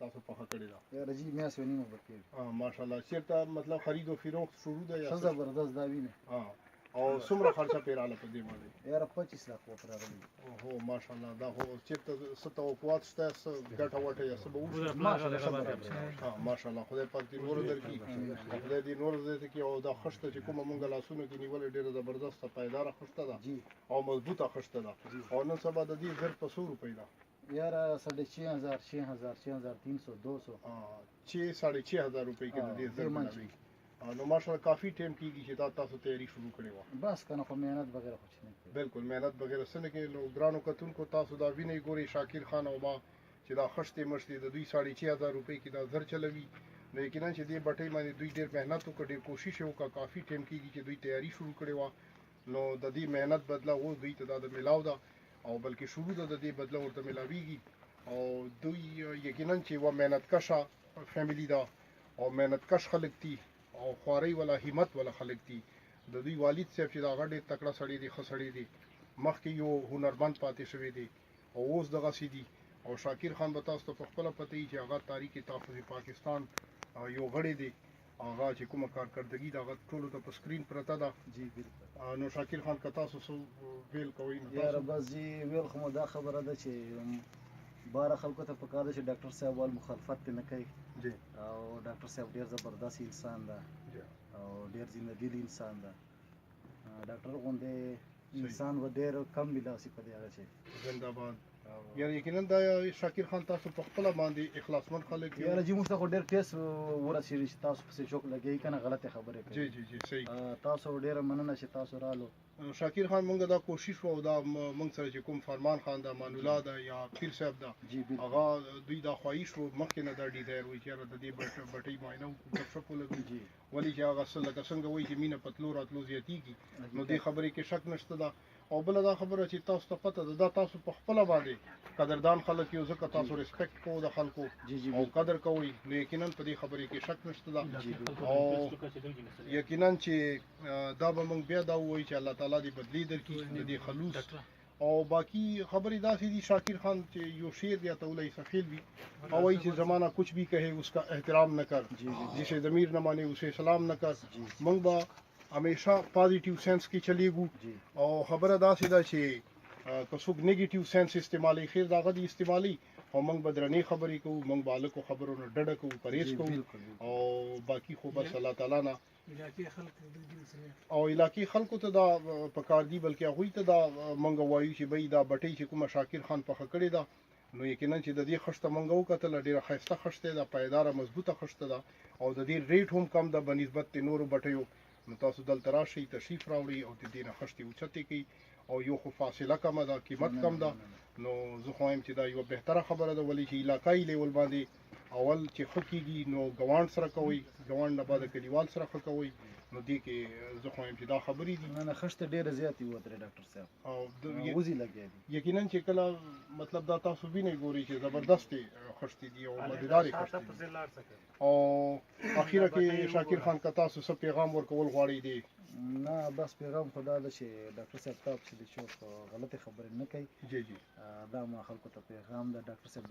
تاسو پخه کړې ده یاره جی میاشت و نیمه به کېږي ماشاءالله چېرته مطلب خرید و فروخت شروع ده یا ښه زبردست دا وینې او څومره خرچه پرې راغله په دې باندې یاره 25 لک وه پرې راغلي هو ماشاءالله دا خو چېرته څه توقعات شته څه ګټه وټه یا څه به وشي ماشاءالله ښه برابر ماشاءالله خدای پاک دې نور درکړي خدای دې نور زیاته کړي او دا خښته چې کومه مونږ لاسونو کې نیولې ډېره زبردسته پایداره خښته ده او مضبوطه خښته ده او نن سبا د دې زر په څو روپۍ ده یاره 6500 6000 6300 200 6,500 روپۍ کې د دې زر بنوي نو ماشاءالله کافي ټایم کېږي چې دا تاسو تیاری شروع کړې وه بس که نه خو محنت بغیر خو څه نه کوي بالکل محنت بغیر څه نه کوي نو ګرانو کتونکو تاسو دا وینئ ګورئ شاکر خان او ما چې دا خښتې مشتې د دوی 6,500 روپۍ کې دا زر چلوي نو یقینا چې دې بټۍ باندې دوی ډېر محنت وکړ ډېر کوشش یې وکړه کافي ټایم کېږي چې دوی تیاری شروع کړې وه نو د دې محنت بدله اوس دوی ته دا د میلاو ده او بلکې شروع ده د دې بدله ورته میلاویږي او دوی یقینا چې یوه محنت کشه فیملی ده او محنت کش خلک دي او خوارۍ والا همت والا خلک دي د دوی والد صاحب چې د هغه ډېر تکړه سړی دی ښه سړی دی مخکې یو هنرمند پاتې شوی دی او اوس دغسې دي او شاکر خان به تاسو ته په خپله پته وي چې هغه تاریخ تحفظ پاکستان یو غړی دی هغه چې کومه کارکردګي د هغه ټولو ته په سکرین پرته ده جی بالکل نو شاکر خان که تاسو څه ویل کوئ یاره بس جی ویل خو مو دا خبره ده چې باره خلکو ته پکار ده چې ډاکټر صاحب وال مخالفت نه کوي جی او ډاکټر صاحب ډېر زبردست انسان ده او ډېر زنده دل انسان ده ډاکټر غوندې انسان به ډېر کم ملاسي په دې هغه شي زنده باد یعنی یقینا دا شاکر خان تاسو په خپله باندې اخلاصمند خلک دي یاره جی موږ ته خو ډېر ټیس ورسېږي چې تاسو پسې چوک لګوي که نه غلطې خبرې کوي جی صحیح تاسو ډېره مننه چې تاسو رالو شاکر خان مونږ دا کوشش وو دا مونږ سره چې کوم فرمان خان دا مان الله دا یا پیر صاحب دا هغه دوی دا خواهش وو مخکې نه دا ډیزایر وي چې د دې بټۍ معاینه وکړو ګپ شپ ولګو ولې چې هغه لکه څنګه وایي چې مینه په تلو راتلو زیاتېږي نو دې خبرې کې شک نشته ده او بله دا خبره چې تاسو ته پته ده دا تاسو په خپله باندې قدردان خلک یو ځکه تاسو ریسپیکټ کوو د خلکو او قدر کوئ نو یقینا په دې خبرې کې شک نشته ده او یقینا چې دا به موږ بیا دا ووایو چې الله تعالی دې بدلی درکړي د دې خلوص او باقی خبریں داسې دي شاکر خان چې یو شعر یا تولای سفیل بھی او وہی چې زمانہ کچھ بھی کہے اس کا احترام نہ کر جسے ضمیر نہ مانے اسے سلام نہ کر موږ به همیشه پازیټیو سنس کې چلیږو او خبره داسې ده چې که څوک نیگیټیو سنس استعمالي خیر د هغه د استعمالي او موږ به درنې خبرې کوو موږ به هلکو خبرو نه ډډه کوو پرهیز کوو او باقي خو بس الله تعالی نه او علاقې خلکو ته دا پکار دي بلکې هغوی ته دا موږ وایو چې بی دا بټۍ چې کومه شاکر خان پخه کړې ده نو یقینا چې د دې خښته موږ وکتله ډېره ښایسته خښته ده پایداره مضبوطه خښته ده او د دې ریټ هم کم ده بنسبت د نورو بټیو نو تاسو دلته راشئ تشریف راوړئ او د دې نه خښتې اوچتې کړئ او یو خو فاصله کمه ده قیمت کم ده نو زه خو وایم چې دا یوه بهتره خبره ده ولې چې علاقایي لیول باندې اول چې ښه کېږي نو ګاونډ سره کوئ ګاونډ نه بعد کلیوال سره ښه کوئ نو دې کې زه خو وایم چې دا خبرې دي نه خښته ډېره زیاتې وترې ډاکټر صاحب او وزې لګیا دي یقینا چې کله مطلب دا تاسو وینئ ګورئ چې زبردستې خښتې دي او مزېدارې خښتې دي او اخیره کې شاکر خان که تاسو څه پیغام ورکول غواړئ دی نه بس پیغام خو دا ده چې ډاکټر صاحب تاسو د چوک غلطې خبرې نه کوي جی دا ما خلکو ته پیغام ده ډاکټر صاحب